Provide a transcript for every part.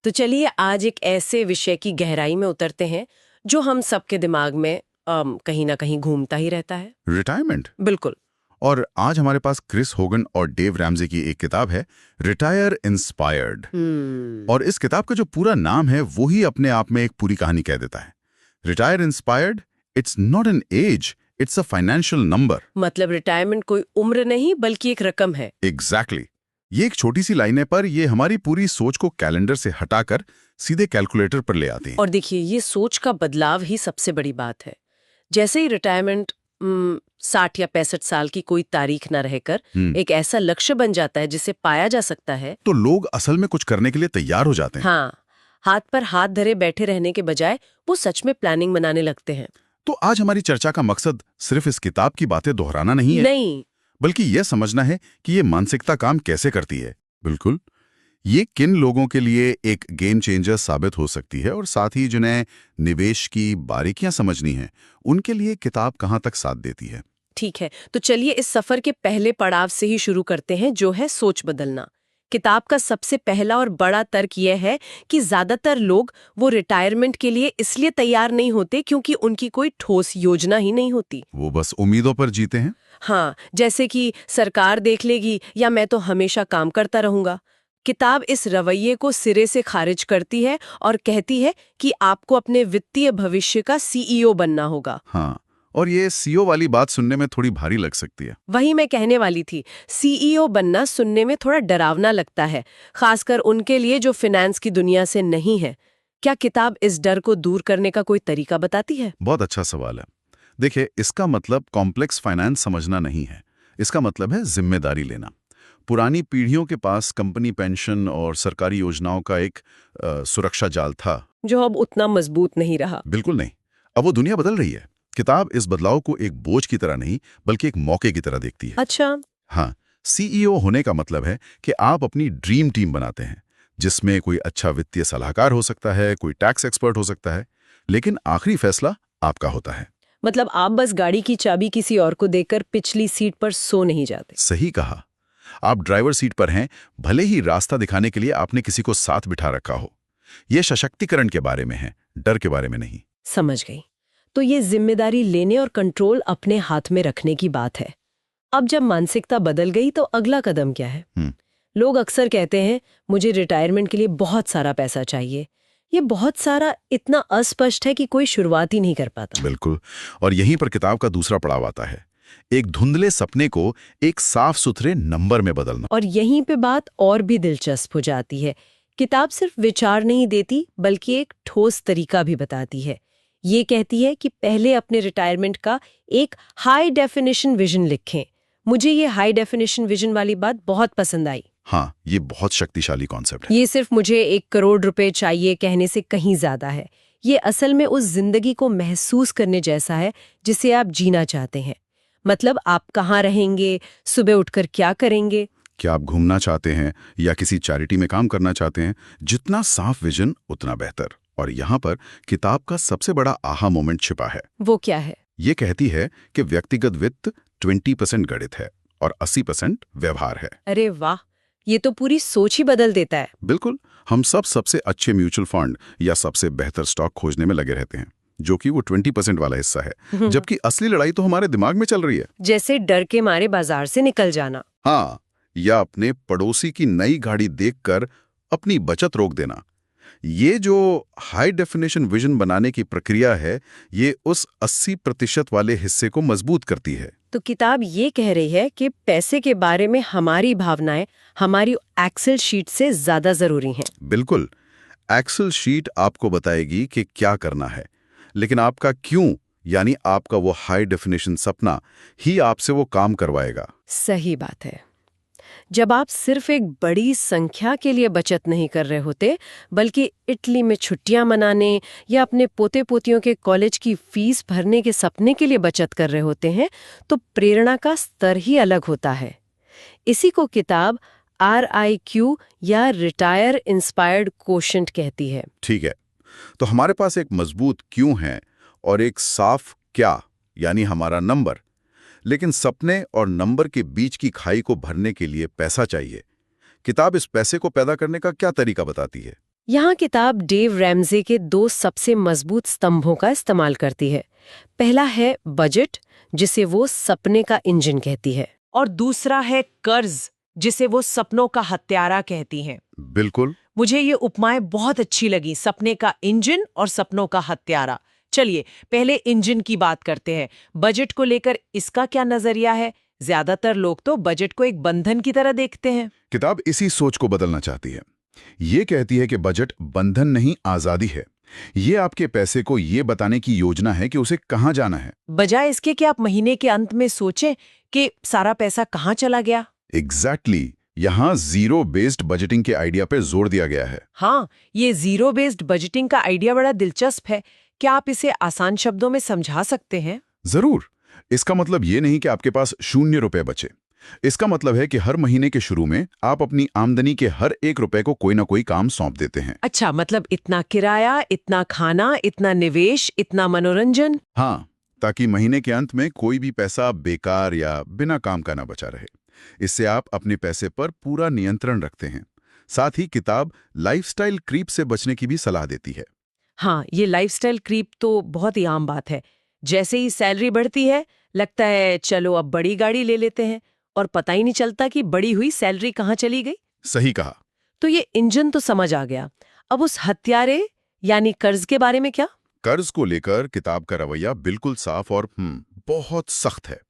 तो चलिए आज एक ऐसे विषय की गहराई में उतरते हैं जो हम सबके दिमाग में कहीं ना कहीं घूमता ही रहता है। रिटायरमेंट। बिल्कुल। और आज हमारे पास क्रिस होगन और डेव रैमजे की एक किताब है, रिटायर इंस्पायर्ड। और इस किताब का जो पूरा नाम है वो ही अपने आप में एक पूरी कहानी कह देता है। Retire inspired, it's not an age, it's a financial number. मतलब रिटायरमेंट कोई उम्र नहीं बल्कि एक रकम है। एग्जैक्टली। ये एक छोटी सी लाइन है पर ये हमारी पूरी सोच को कैलेंडर से हटाकर सीधे कैलकुलेटर पर ले आते हैं। और देखिए ये सोच का बदलाव ही सबसे बड़ी बात है। जैसे ही रिटायरमेंट 60 या 65 साल की कोई तारीख ना रहकर एक ऐसा लक्ष्य बन जाता है जिसे पाया जा सकता है, तो लोग असल में कुछ करने के लिए तैयार हो जाते हैं। हाँ, हाथ पर हाथ धरे बैठे रहने के बजाय वो सच में प्लानिंग बनाने लगते हैं। तो आज हमारी चर्चा का मकसद सिर्फ इस किताब की बातें दोहराना नहीं है, नहीं, बल्कि यह समझना है कि ये मानसिकता काम कैसे करती है। बिल्कुल, ये किन लोगों के लिए एक गेम चेंजर साबित हो सकती है और साथ ही जिन्हें निवेश की बारीकियां समझनी है, उनके लिए किताब कहां तक साथ देती है। ठीक है, तो चलिए इस सफर के पहले पड़ाव से ही शुरू करते हैं, जो है सोच बदलना। किताब का सबसे पहला और बड़ा तर्क यह है कि ज्यादातर लोग वो रिटायरमेंट के लिए इसलिए तैयार नहीं होते क्योंकि उनकी कोई ठोस योजना ही नहीं होती। वो बस उम्मीदों पर जीते हैं। हाँ, जैसे कि सरकार देख लेगी या मैं तो हमेशा काम करता रहूंगा। किताब इस रवैये को सिरे से खारिज करती है और कहती है कि आपको अपने वित्तीय भविष्य का सीईओ बनना होगा। हाँ, और ये सीईओ वाली बात सुनने में थोड़ी भारी लग सकती है। वही मैं कहने वाली थी, सीईओ बनना सुनने में थोड़ा डरावना लगता है, खासकर उनके लिए जो फाइनेंस की दुनिया से नहीं है। क्या किताब इस डर को दूर करने का कोई तरीका बताती है? बहुत अच्छा सवाल है। देखिए, इसका मतलब कॉम्प्लेक्स फाइनेंस समझना नहीं है, इसका मतलब है जिम्मेदारी लेना। पुरानी पीढ़ियों के पास कंपनी पेंशन और सरकारी योजनाओं का एक सुरक्षा जाल था, जो अब उतना मजबूत नहीं रहा। बिल्कुल नहीं। अब वो दुनिया बदल रही है। किताब इस बदलाव को एक बोझ की तरह नहीं, बल्कि एक मौके की तरह देखती है। अच्छा। हाँ, सीईओ होने का मतलब है कि आप अपनी ड्रीम टीम बनाते हैं, जिसमें कोई अच्छा वित्तीय सलाहकार हो सकता है, कोई टैक्स एक्सपर्ट हो सकता है, लेकिन आखिरी फैसला आपका होता है। मतलब आप बस गाड़ी की चाबी किसी और को देकर पिछली सीट पर सो नहीं जाते। सही कहा। आप ड्राइवर सीट पर हैं, भले ही रास्ता दिखाने के लिए आपने किसी को साथ बिठा रखा हो। यह सशक्तिकरण के बारे में है, डर के बारे में नहीं। समझ गई। तो ये जिम्मेदारी लेने और कंट्रोल अपने हाथ में रखने की बात है। अब जब मानसिकता बदल गई तो अगला कदम क्या है? लोग अक्सर कहते हैं मुझे रिटायरमेंट के लिए बहुत सारा पैसा चाहिए। ये बहुत सारा इतना अस्पष्ट है कि कोई शुरुआत ही नहीं कर पाता। बिल्कुल, और यहीं पर किताब का दूसरा पड़ाव आता है, एक धुंधले सपने को एक साफ सुथरे नंबर में बदलना। और यहीं पे बात और भी दिलचस्प हो जाती है। किताब सिर्फ विचार नहीं देती बल्कि एक ठोस तरीका भी बताती है। ये कहती है कि पहले अपने रिटायरमेंट का एक हाई डेफिनेशन विजन लिखें। मुझे ये हाई डेफिनेशन विजन वाली बात बहुत पसंद आई। हाँ, ये बहुत शक्तिशाली कॉन्सेप्ट है। ये सिर्फ मुझे 1 करोड़ रुपए चाहिए कहने से कहीं ज्यादा है। ये असल में उस जिंदगी को महसूस करने जैसा है जिसे आप जीना चाहते हैं। मतलब आप कहाँ रहेंगे, सुबह उठकर क्या करेंगे, क्या आप घूमना चाहते हैं या किसी चैरिटी में काम करना चाहते हैं। जितना साफ विजन उतना बेहतर। और यहाँ पर किताब का सबसे बड़ा आहा मोमेंट छिपा है। वो क्या है? ये कहती है कि व्यक्तिगत वित्त 20% गणित है और 80% व्यवहार है। अरे वाह, ये तो पूरी सोच ही बदल देता है। बिल्कुल, हम सब सबसे अच्छे म्यूचुअल फंड या सबसे बेहतर स्टॉक खोजने में लगे रहते हैं, जो कि वो 20% वाला हिस्सा है, जबकि असली लड़ाई तो हमारे दिमाग में चल रही है। जैसे डर के मारे बाजार से निकल जाना। हाँ, या अपने पड़ोसी की नई गाड़ी देखकर अपनी बचत रोक देना। ये जो हाई डेफिनेशन विजन बनाने की प्रक्रिया है, ये उस 80% वाले हिस्से को मजबूत करती है। तो किताब ये कह रही है कि पैसे के बारे में हमारी भावनाएं हमारी एक्सेल शीट से ज्यादा जरूरी हैं। बिल्कुल, एक्सेल शीट आपको बताएगी कि क्या करना है, लेकिन आपका क्यों, यानी आपका वो हाई डेफिनेशन सपना ही आपसे वो काम करवाएगा। सही बात है। जब आप सिर्फ एक बड़ी संख्या के लिए बचत नहीं कर रहे होते, बल्कि इटली में छुट्टियां मनाने या अपने पोते पोतियों के कॉलेज की फीस भरने के सपने के लिए बचत कर रहे होते हैं, तो प्रेरणा का स्तर ही अलग होता है। इसी को किताब RIQ या रिटायर इंस्पायर्ड कोशेंट कहती है। ठीक है, तो हमारे पास एक मजबूत क्यों है और एक साफ क्या, यानी हमारा नंबर। लेकिन सपने और नंबर के बीच की खाई को भरने के लिए पैसा चाहिए। किताब इस पैसे को पैदा करने का क्या तरीका बताती है? यहाँ किताब डेव रैम्जे के 2 सबसे मजबूत स्तंभों का इस्तेमाल करती है। पहला है बजट, जिसे वो सपने का इंजन कहती है। और दूसरा है कर्ज, जिसे वो सपनों का हत्यारा कहती हैं। बिल्कुल। मुझे ये उपमाएं बहुत अच्छी लगी, सपने का इंजन और सपनों का हत्यारा। चलिए पहले इंजन की बात करते हैं। बजट को लेकर इसका क्या नजरिया है? ज्यादातर लोग तो बजट को एक बंधन की तरह देखते हैं। किताब इसी सोच को बदलना चाहती है। ये कहती है कि बजट बंधन नहीं, आजादी है। ये आपके पैसे को ये बताने की योजना है कि उसे कहाँ जाना है, बजाय इसके कि आप महीने के अंत में सोचें कि सारा पैसा कहाँ चला गया। एग्जैक्टली। यहाँ जीरो बेस्ड बजटिंग के आइडिया पे जोर दिया गया है। हाँ, ये जीरो बेस्ड बजटिंग का आइडिया बड़ा दिलचस्प है। क्या आप इसे आसान शब्दों में समझा सकते हैं? जरूर। इसका मतलब ये नहीं कि आपके पास 0 रुपए बचे। इसका मतलब है कि हर महीने के शुरू में आप अपनी आमदनी के हर 1 रुपए को कोई ना कोई काम सौंप देते हैं। अच्छा, मतलब इतना किराया, इतना खाना, इतना निवेश, इतना मनोरंजन। हाँ, ताकि महीने के अंत में कोई भी पैसा बेकार या बिना काम का ना बचा रहे। इससे आप अपने पैसे पर पूरा नियंत्रण रखते हैं। साथ ही किताब लाइफस्टाइल क्रीप से बचने की भी सलाह देती है। हाँ, ये लाइफस्टाइल क्रीप तो बहुत ही आम बात है। जैसे ही सैलरी बढ़ती है, लगता है चलो अब बड़ी गाड़ी ले लेते हैं, और पता ही नहीं चलता कि बड़ी हुई सैलरी कहाँ चली गई। सही कहा। तो ये इंजन तो समझ आ गया। अब उस हत्यारे यानी कर्ज के बारे में क्या? कर्ज को लेकर किताब का रवैया बिल्कुल साफ और बहुत सख्त है।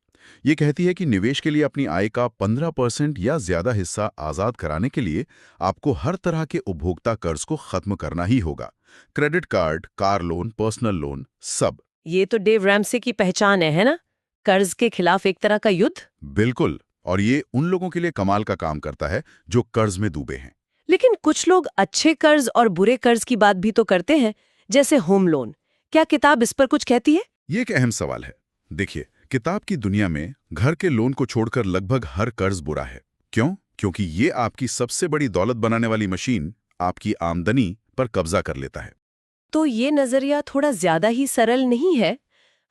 ये कहती है कि निवेश के लिए अपनी आय का 15% या ज्यादा हिस्सा आजाद कराने के लिए आपको हर तरह के उपभोक्ता कर्ज को खत्म करना ही होगा। Credit card, car loan, personal loan, सब। ये तो डेव रैम्से की पहचान है ना? कर्ज के खिलाफ एक तरह का युद्ध। बिल्कुल। और ये उन लोगों के लिए कमाल का काम करता है जो कर्ज में डूबे हैं। लेकिन कुछ लोग अच्छे कर्ज और बुरे कर्ज की बात भी तो करते हैं, जैसे होम लोन। क्या किताब इस पर कुछ कहती है? ये एक अहम सवाल है। देखिए, किताब की दुनिया में घर के लोन को छोड़कर लगभग हर कर्ज बुरा है। क्यों? क्योंकि ये आपकी सबसे बड़ी दौलत बनाने वाली मशीन, आपकी आमदनी पर कब्जा कर लेता है। तो ये नजरिया थोड़ा ज्यादा ही सरल नहीं है?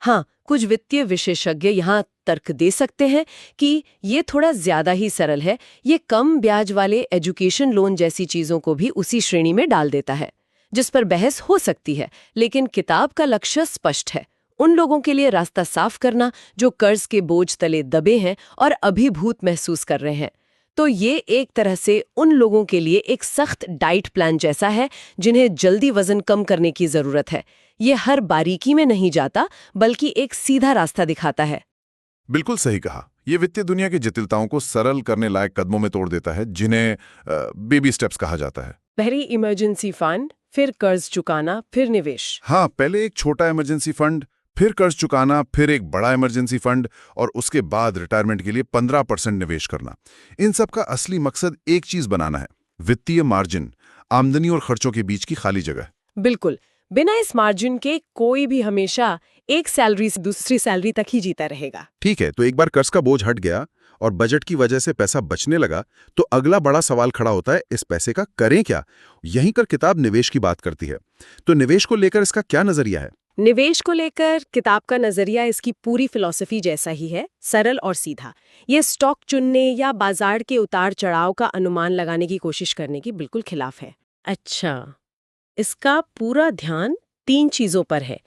हाँ, कुछ वित्तीय विशेषज्ञ यहाँ तर्क दे सकते हैं कि ये थोड़ा ज्यादा ही सरल है। ये कम ब्याज वाले एजुकेशन लोन जैसी चीजों को भी उसी श्रेणी में डाल देता है, जिस पर बहस हो सकती है। लेकिन किताब का लक्ष्य स्पष्ट है, उन लोगों के लिए रास्ता साफ करना जो कर्ज के बोझ तले दबे हैं और अभिभूत महसूस कर रहे हैं। तो ये एक तरह से उन लोगों के लिए एक सख्त डाइट प्लान जैसा है जिन्हें जल्दी वजन कम करने की जरूरत है। ये हर बारीकी में नहीं जाता, बल्कि एक सीधा रास्ता दिखाता है। बिल्कुल सही कहा। ये वित्तीय दुनिया की जटिलताओं को सरल करने लायक कदमों में तोड़ देता है, जिन्हें बेबी स्टेप्स कहा जाता है। पहले इमरजेंसी फंड, फिर कर्ज चुकाना, फिर निवेश। हाँ, पहले एक छोटा इमरजेंसी फंड, फिर कर्ज चुकाना, फिर एक बड़ा इमरजेंसी फंड, और उसके बाद रिटायरमेंट के लिए 15% निवेश करना। इन सब का असली मकसद एक चीज बनाना है, वित्तीय मार्जिन, आमदनी और खर्चों के बीच की खाली जगह। बिल्कुल। बिना इस मार्जिन के कोई भी हमेशा एक सैलरी से दूसरी सैलरी तक ही जीता रहेगा। ठीक है, तो एक बार कर्ज का बोझ हट गया और बजट की वजह से पैसा बचने लगा, तो अगला बड़ा सवाल खड़ा होता है, इस पैसे का करें क्या? यहीं पर किताब निवेश की बात करती है। तो निवेश को लेकर इसका क्या नजरिया है? निवेश को लेकर किताब का नजरिया इसकी पूरी फिलॉसफी जैसा ही है, सरल और सीधा। ये स्टॉक चुनने या बाजार के उतार चढ़ाव का अनुमान लगाने की कोशिश करने की बिल्कुल खिलाफ है। अच्छा, इसका पूरा ध्यान 3 चीजों पर है: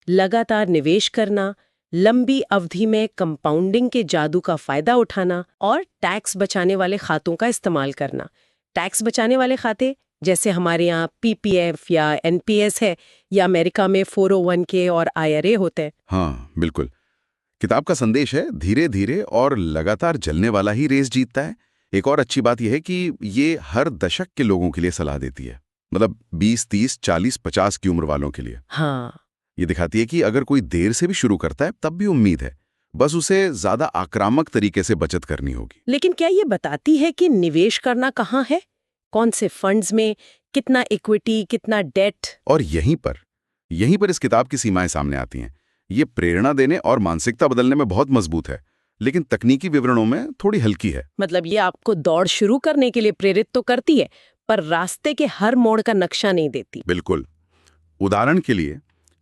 लगातार निवेश करना, लंबी अवधि में कंपाउंडिंग के जादू का फायदा उठाना, और टैक्स बचाने वाले खातों का इस्तेमाल करना। टैक्स बचाने वाले खाते जैसे हमारे यहाँ पीपीएफ या एनपीएस है, या अमेरिका में 401k और IRA होते हैं। हाँ, बिल्कुल। किताब का संदेश है, धीरे धीरे और लगातार जलने वाला ही रेस जीतता है। एक और अच्छी बात यह है कि ये हर दशक के लोगों के लिए सलाह देती है, मतलब 20, 30, 40, 50 की उम्र वालों के लिए। हाँ, ये दिखाती है कि अगर कोई देर से भी शुरू करता है तब भी उम्मीद है, बस उसे ज्यादा आक्रामक तरीके से बचत करनी होगी। लेकिन क्या ये बताती है कि निवेश करना कहाँ है, कौन से फंड्स में, कितना इक्विटी, कितना डेट? और यहीं पर इस किताब की सीमाएं सामने आती हैं। ये प्रेरणा देने और मानसिकता बदलने में बहुत मजबूत है, लेकिन तकनीकी विवरणों में थोड़ी हल्की है। मतलब ये आपको दौड़ शुरू करने के लिए प्रेरित तो करती है, पर रास्ते के हर मोड़ का नक्शा नहीं देती। बिल्कुल। उदाहरण के लिए,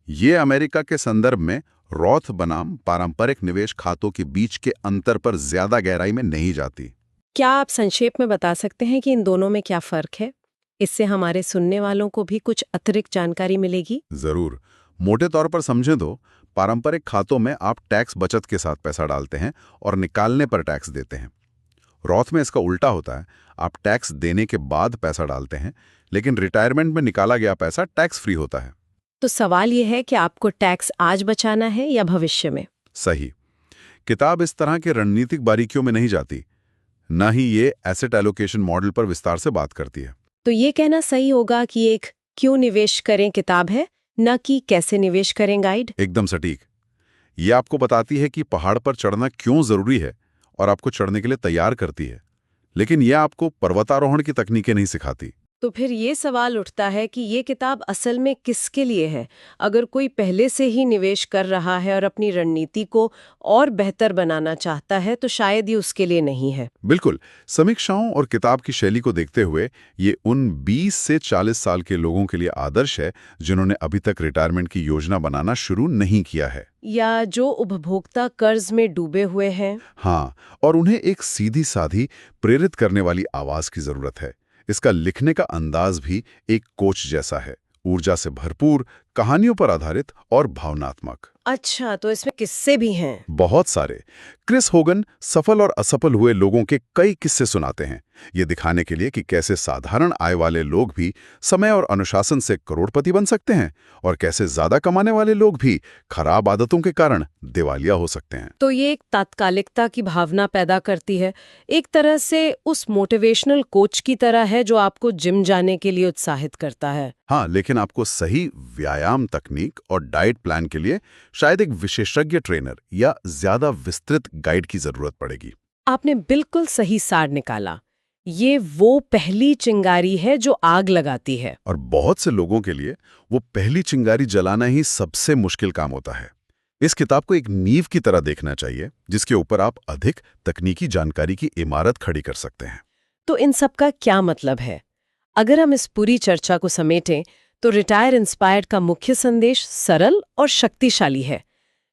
ये अमेरिका के संदर्भ में रॉथ बनाम पारंपरिक निवेश खातों के बीच के अंतर पर ज्यादा गहराई में नहीं जाती। क्या आप संक्षेप में बता सकते हैं कि इन दोनों में क्या फर्क है? इससे हमारे सुनने वालों को भी कुछ अतिरिक्त जानकारी मिलेगी। जरूर। मोटे तौर पर समझें तो पारंपरिक खातों में आप टैक्स बचत के साथ पैसा डालते हैं और निकालने पर टैक्स देते हैं। रॉथ में इसका उल्टा होता है, आप टैक्स देने के बाद पैसा डालते हैं, लेकिन रिटायरमेंट में निकाला गया पैसा टैक्स फ्री होता है। तो सवाल ये है कि आपको टैक्स आज बचाना है या भविष्य में? सही। किताब इस तरह के रणनीतिक बारीकियों में नहीं जाती, न ही ये एसेट एलोकेशन मॉडल पर विस्तार से बात करती है। तो ये कहना सही होगा कि एक क्यों निवेश करें किताब है, न कि कैसे निवेश करें गाइड। एकदम सटीक। ये आपको बताती है कि पहाड़ पर चढ़ना क्यों जरूरी है और आपको चढ़ने के लिए तैयार करती है, लेकिन यह आपको पर्वतारोहण की तकनीकें नहीं सिखाती। तो फिर ये सवाल उठता है कि ये किताब असल में किसके लिए है? अगर कोई पहले से ही निवेश कर रहा है और अपनी रणनीति को और बेहतर बनाना चाहता है तो शायद ये उसके लिए नहीं है। बिल्कुल। समीक्षाओं और किताब की शैली को देखते हुए ये उन 20 से 40 साल के लोगों के लिए आदर्श है जिन्होंने अभी तक रिटायरमेंट की योजना बनाना शुरू नहीं किया है, या जो उपभोक्ता कर्ज में डूबे हुए हैं। हाँ, और उन्हें एक सीधी साधी प्रेरित करने वाली आवाज की जरूरत है। इसका लिखने का अंदाज भी एक कोच जैसा है, ऊर्जा से भरपूर, कहानियों पर आधारित और भावनात्मक। अच्छा, तो इसमें किस्से भी हैं? बहुत सारे। क्रिस होगन सफल और असफल हुए लोगों के कई किस्से सुनाते हैं, ये दिखाने के लिए कि कैसे साधारण आय वाले लोग भी समय और अनुशासन से करोड़पति बन सकते हैं और कैसे ज्यादा कमाने वाले लोग भी खराब आदतों के कारण दिवालिया हो सकते हैं। तो ये एक तात्कालिकता की भावना पैदा करती है, एक तरह से उस मोटिवेशनल कोच की तरह है जो आपको जिम जाने के लिए उत्साहित करता है। हाँ, लेकिन आपको सही व्यायाम तकनीक और डाइट प्लान के लिए शायद एक विशेषज्ञ ट्रेनर या ज्यादा विस्तृत गाइड की जरूरत पड़ेगी। आपने बिल्कुल सही सार निकाला। ये वो पहली चिंगारी है जो आग लगाती है। और बहुत से लोगों के लिए वो पहली चिंगारी जलाना ही सबसे मुश्किल काम होता है। इस किताब को एक नींव की तरह देखना चाहिए जिसके ऊपर आप अधिक तकनीकी जानकारी की इमारत खड़ी कर सकते हैं। तो इन सब का क्या मतलब है? अगर हम इस पूरी चर्चा को समेटें तो रिटायर इंस्पायर्ड का मुख्य संदेश सरल और शक्तिशाली है।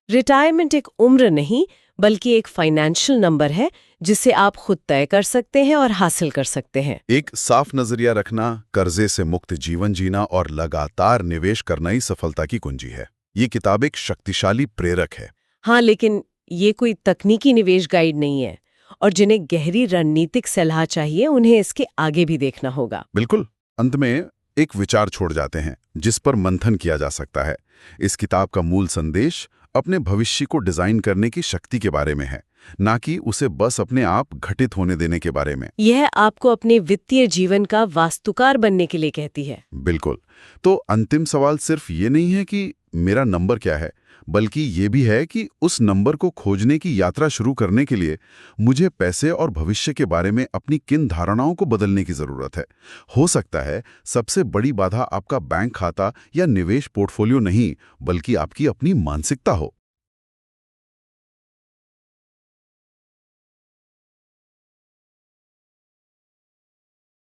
रिटायरमेंट एक उम्र नहीं बल्कि एक फाइनेंशियल नंबर है जिसे आप खुद तय कर सकते हैं और हासिल कर सकते हैं। एक साफ नजरिया रखना, कर्जे से मुक्त जीवन जीना और लगातार निवेश करना ही सफलता की कुंजी है। ये किताब एक शक्तिशाली प्रेरक है। हाँ, लेकिन ये कोई तकनीकी निवेश गाइड नहीं है और जिन्हें गहरी रणनीतिक सलाह चाहिए उन्हें इसके आगे भी देखना होगा। बिल्कुल। अंत में एक विचार छोड़ जाते हैं जिस पर मंथन किया जा सकता है। इस किताब का मूल संदेश अपने भविष्य को डिजाइन करने की शक्ति के बारे में है, ना कि उसे बस अपने आप घटित होने देने के बारे में। यह आपको अपने वित्तीय जीवन का वास्तुकार बनने के लिए कहती है। बिल्कुल। तो अंतिम सवाल सिर्फ ये नहीं है कि मेरा नंबर क्या है, बल्कि ये भी है कि उस नंबर को खोजने की यात्रा शुरू करने के लिए मुझे पैसे और भविष्य के बारे में अपनी किन धारणाओं को बदलने की जरूरत है। हो सकता है सबसे बड़ी बाधा आपका बैंक खाता या निवेश पोर्टफोलियो नहीं, बल्कि आपकी अपनी मानसिकता हो।